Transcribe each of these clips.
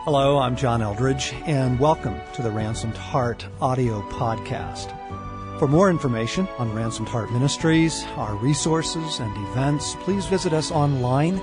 Hello, I'm John Eldredge, and welcome to the Ransomed Heart audio podcast. For more information on Ransomed Heart Ministries, our resources and events, please visit us online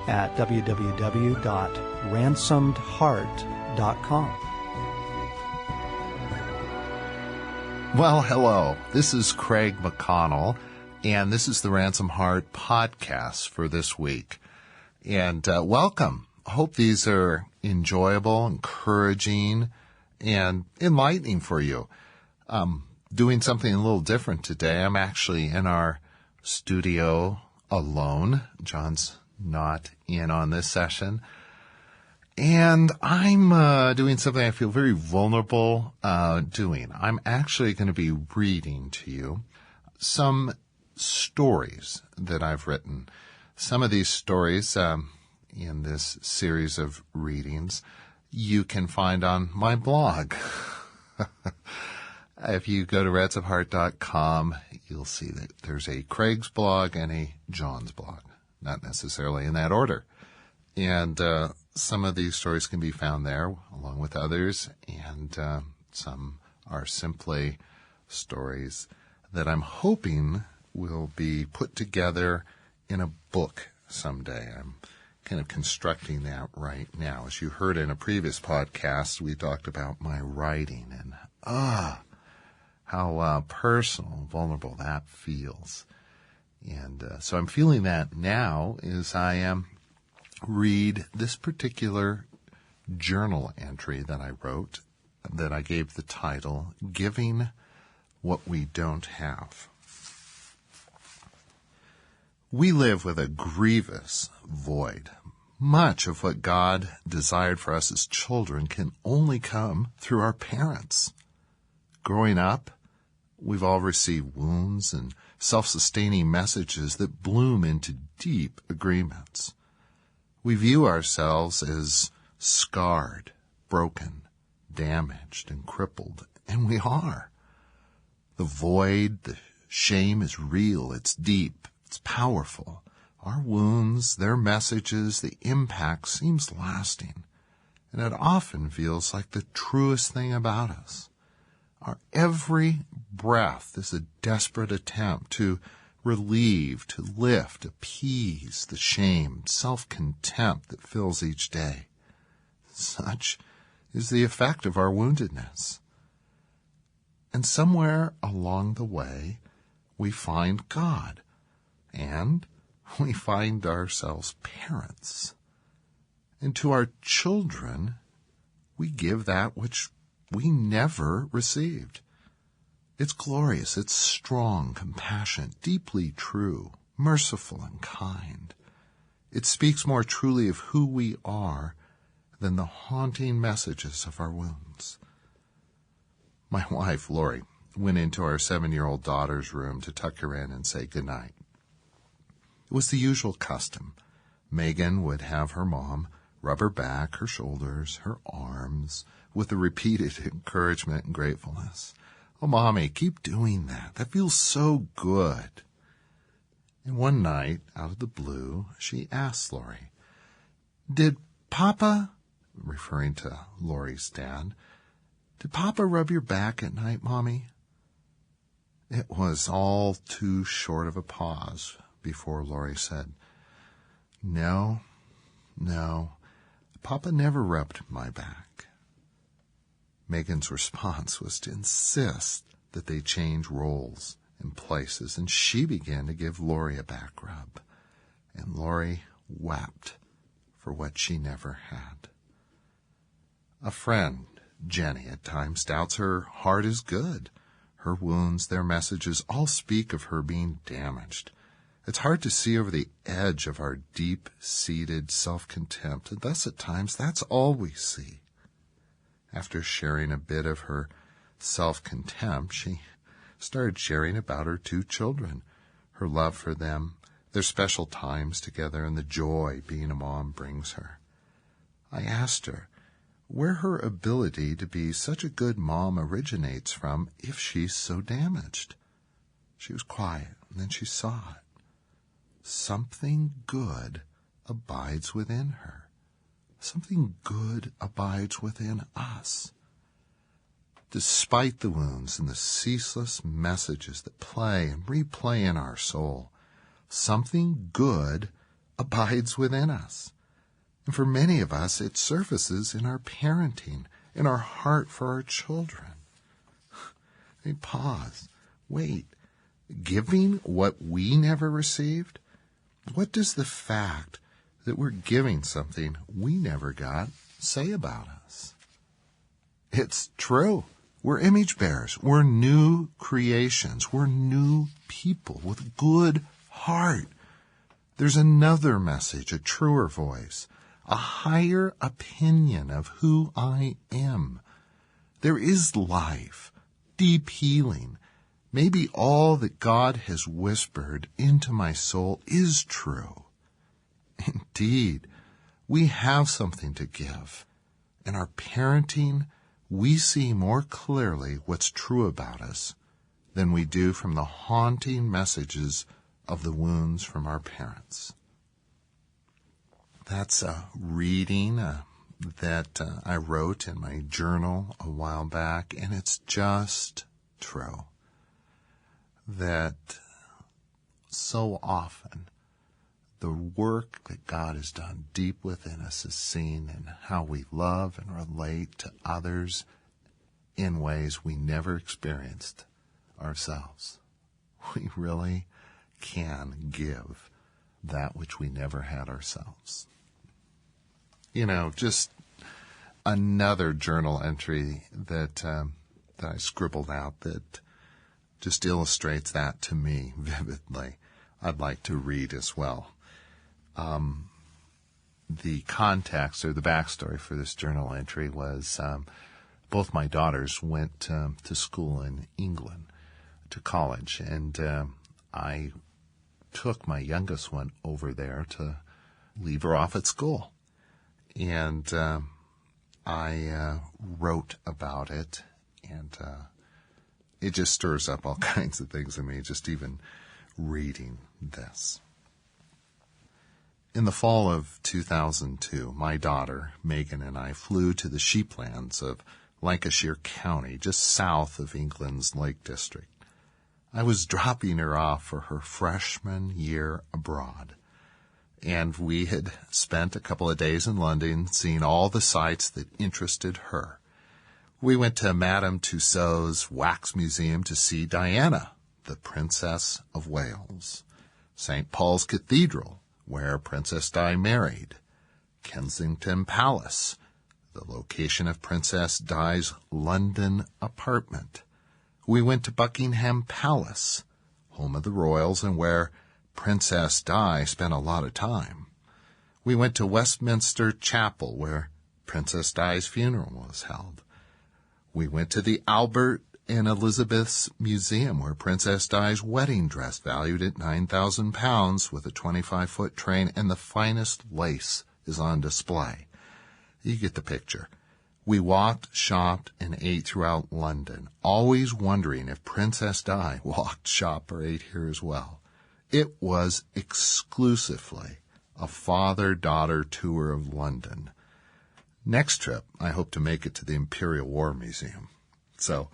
at www.ransomedheart.com. Well, hello. This is Craig McConnell, and this is the Ransomed Heart podcast for this week. And welcome. I hope these are enjoyable, encouraging, and enlightening for you. Doing something a little different today. I'm actually in our studio alone. John's not in on this session. And I'm doing something I feel very vulnerable doing. I'm actually going to be reading to you some stories that I've written. Some of these stories in this series of readings you can find on my blog. If you go to ransomedheart.com, you'll see that there's a Craig's blog and a John's blog, not necessarily in that order. And some of these stories can be found there, along with others, and some are simply stories that I'm hoping will be put together in a book someday. I'm kind of constructing that right now. As you heard in a previous podcast, we talked about my writing and how personal and vulnerable that feels. And so I'm feeling that now as I read this particular journal entry that I wrote that I gave the title, Giving What We Don't Have. We live with a grievous void. Much of what God desired for us as children can only come through our parents. Growing up, we've all received wounds and self-sustaining messages that bloom into deep agreements. We view ourselves as scarred, broken, damaged, and crippled, and we are. The void, the shame is real, it's deep. It's powerful. Our wounds, their messages, the impact seems lasting, and it often feels like the truest thing about us. Our every breath is a desperate attempt to relieve, to lift, appease the shame, self-contempt that fills each day. Such is the effect of our woundedness. And somewhere along the way, we find God. And we find ourselves parents. And to our children, we give that which we never received. It's glorious, it's strong, compassionate, deeply true, merciful, and kind. It speaks more truly of who we are than the haunting messages of our wounds. My wife, Lori, went into our 7-year-old daughter's room to tuck her in and say goodnight. It was the usual custom. Megan would have her mom rub her back, her shoulders, her arms, with the repeated encouragement and gratefulness. "Oh, Mommy, keep doing that. That feels so good." And one night, out of the blue, she asked Lori, "Did Papa," referring to Lori's dad, "did Papa rub your back at night, Mommy?" It was all too short of a pause before Lori said, No, Papa never rubbed my back." Megan's response was to insist that they change roles and places, and she began to give Lori a back rub, and Lori wept for what she never had. A friend, Jenny, at times doubts her heart is good. Her wounds, their messages, all speak of her being damaged. It's hard to see over the edge of our deep-seated self-contempt, and thus at times that's all we see. After sharing a bit of her self-contempt, she started sharing about her 2 children, her love for them, their special times together, and the joy being a mom brings her. I asked her where her ability to be such a good mom originates from if she's so damaged. She was quiet, and then she saw it. Something good abides within her. something good abides within us. Despite the wounds and the ceaseless messages that play and replay in our soul, something good abides within us. And for many of us, it surfaces in our parenting, in our heart for our children. Hey, pause. Wait. Giving what we never received? What does the fact that we're giving something we never got say about us? It's true. We're image bearers. We're new creations. We're new people with good heart. There's another message, a truer voice, a higher opinion of who I am. There is life, deep healing. Maybe all that God has whispered into my soul is true. Indeed, we have something to give. In our parenting, we see more clearly what's true about us than we do from the haunting messages of the wounds from our parents. That's a reading that I wrote in my journal a while back, and it's just true that so often the work that God has done deep within us is seen in how we love and relate to others in ways we never experienced ourselves. We really can give that which we never had ourselves. Just another journal entry that I scribbled out that just illustrates that to me vividly. I'd like to read as well. The context or the backstory for this journal entry was both my daughters went to school in England, to college, and I took my youngest one over there to leave her off at school. And I wrote about it, and it just stirs up all kinds of things in me, just even reading this. In the fall of 2002, my daughter, Megan, and I flew to the sheeplands of Lancashire County, just south of England's Lake District. I was dropping her off for her freshman year abroad, and we had spent a couple of days in London seeing all the sights that interested her. We went to Madame Tussauds Wax Museum to see Diana, the Princess of Wales, St. Paul's Cathedral, where Princess Di married, Kensington Palace, the location of Princess Di's London apartment. We went to Buckingham Palace, home of the royals and where Princess Di spent a lot of time. We went to Westminster Chapel, where Princess Di's funeral was held. We went to the Albert and Elizabeth's Museum, where Princess Di's wedding dress, valued at £9,000 with a 25-foot train and the finest lace, is on display. You get the picture. We walked, shopped, and ate throughout London, always wondering if Princess Di walked, shopped, or ate here as well. It was exclusively a father-daughter tour of London. Next trip, I hope to make it to the Imperial War Museum. So,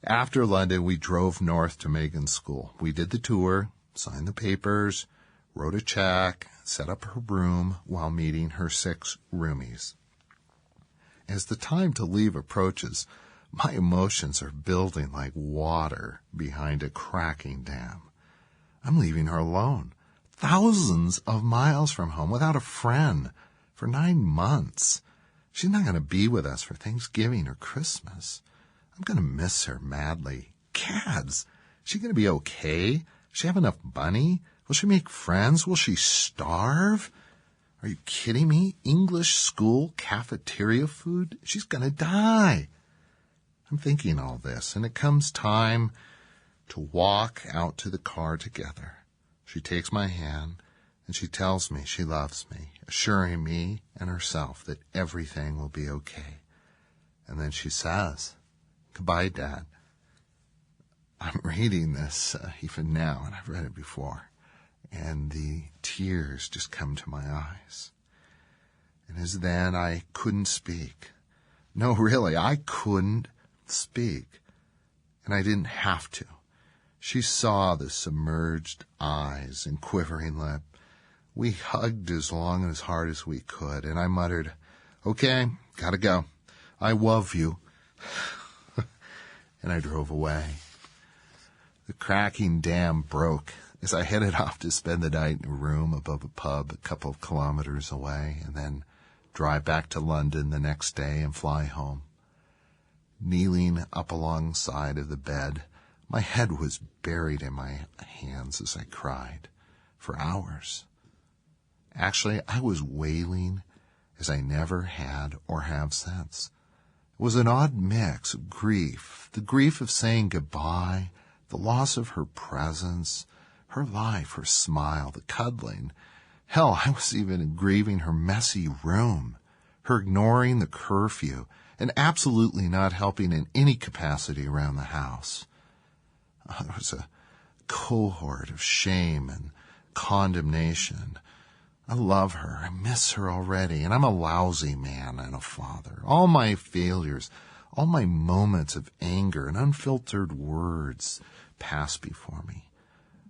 after London, we drove north to Megan's school. We did the tour, signed the papers, wrote a check, set up her room while meeting her 6 roomies. As the time to leave approaches, my emotions are building like water behind a cracking dam. I'm leaving her alone, thousands of miles from home, without a friend, for 9 months. She's not going to be with us for Thanksgiving or Christmas. I'm going to miss her madly. Cads! Is she going to be okay? Does she have enough money? Will she make friends? Will she starve? Are you kidding me? English school cafeteria food? She's going to die. I'm thinking all this, and it comes time to walk out to the car together. She takes my hand, and she tells me she loves me, assuring me and herself that everything will be okay. And then she says, "Goodbye, Dad." I'm reading this even now, and I've read it before, and the tears just come to my eyes. And as then, I couldn't speak. No, really, I couldn't speak. And I didn't have to. She saw the submerged eyes and quivering lip. We hugged as long and as hard as we could, and I muttered, "Okay, gotta go. I love you." And I drove away. The cracking dam broke as I headed off to spend the night in a room above a pub a couple of kilometers away, and then drive back to London the next day and fly home. Kneeling up alongside of the bed, my head was buried in my hands as I cried for hours. Actually, I was wailing as I never had or have since. It was an odd mix of grief, the grief of saying goodbye, the loss of her presence, her life, her smile, the cuddling. Hell, I was even grieving her messy room, her ignoring the curfew, and absolutely not helping in any capacity around the house. There was a cohort of shame and condemnation. I love her. I miss her already, and I'm a lousy man and a father. All my failures, all my moments of anger and unfiltered words pass before me.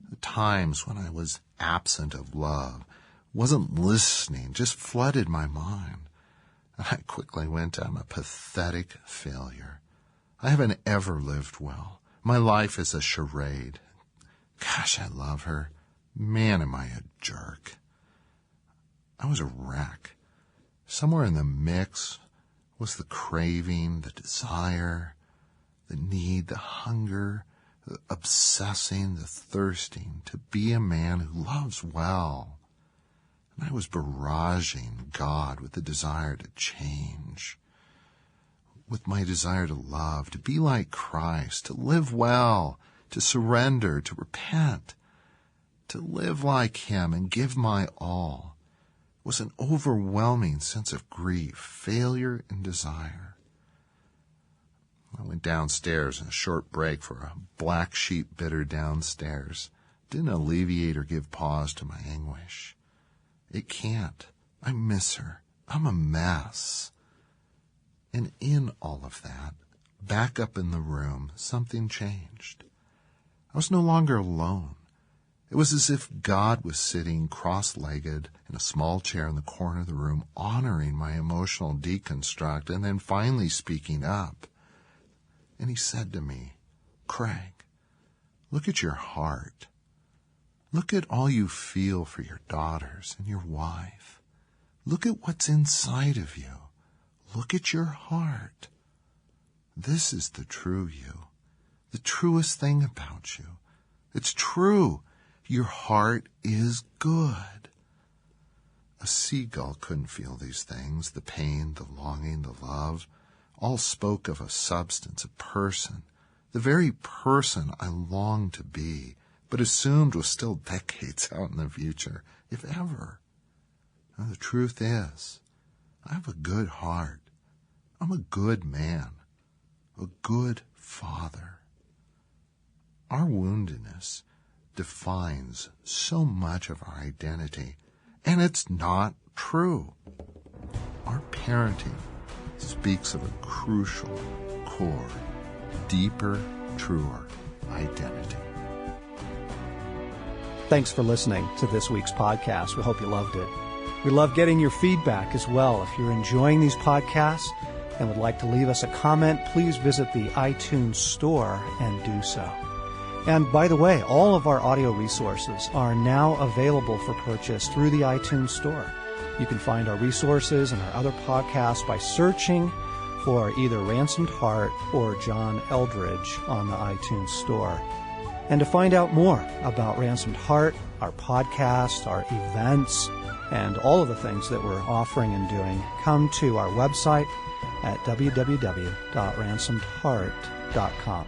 The times when I was absent of love, wasn't listening, just flooded my mind. And I quickly went, I'm a pathetic failure. I haven't ever lived well. My life is a charade. Gosh, I love her. Man, am I a jerk. I was a wreck. Somewhere in the mix was the craving, the desire, the need, the hunger, the obsessing, the thirsting to be a man who loves well. And I was barraging God with the desire to change, with my desire to love, to be like Christ, to live well, to surrender, to repent, to live like Him and give my all. It was an overwhelming sense of grief, failure, and desire. I went downstairs in a short break for a black sheep bitter downstairs. Didn't alleviate or give pause to my anguish. It can't. I miss her. I'm a mess. And in all of that, back up in the room, something changed. I was no longer alone. It was as if God was sitting cross-legged in a small chair in the corner of the room, honoring my emotional deconstruct, and then finally speaking up. And He said to me, "Craig, look at your heart. Look at all you feel for your daughters and your wife. Look at what's inside of you. Look at your heart. This is the true you, the truest thing about you. It's true. Your heart is good." A seagull couldn't feel these things, the pain, the longing, the love. All spoke of a substance, a person, the very person I longed to be, but assumed was still decades out in the future, if ever. Now, the truth is, I have a good heart. I'm a good man, a good father. Our woundedness defines so much of our identity, and it's not true. Our parenting speaks of a crucial, core, deeper, truer identity. Thanks for listening to this week's podcast. We hope you loved it. We love getting your feedback as well. If you're enjoying these podcasts and would like to leave us a comment, please visit the iTunes store and do so. And by the way, all of our audio resources are now available for purchase through the iTunes store. You can find our resources and our other podcasts by searching for either Ransomed Heart or John Eldredge on the iTunes store. And to find out more about Ransomed Heart, our podcast, our events, and all of the things that we're offering and doing, come to our website at www.ransomedheart.com.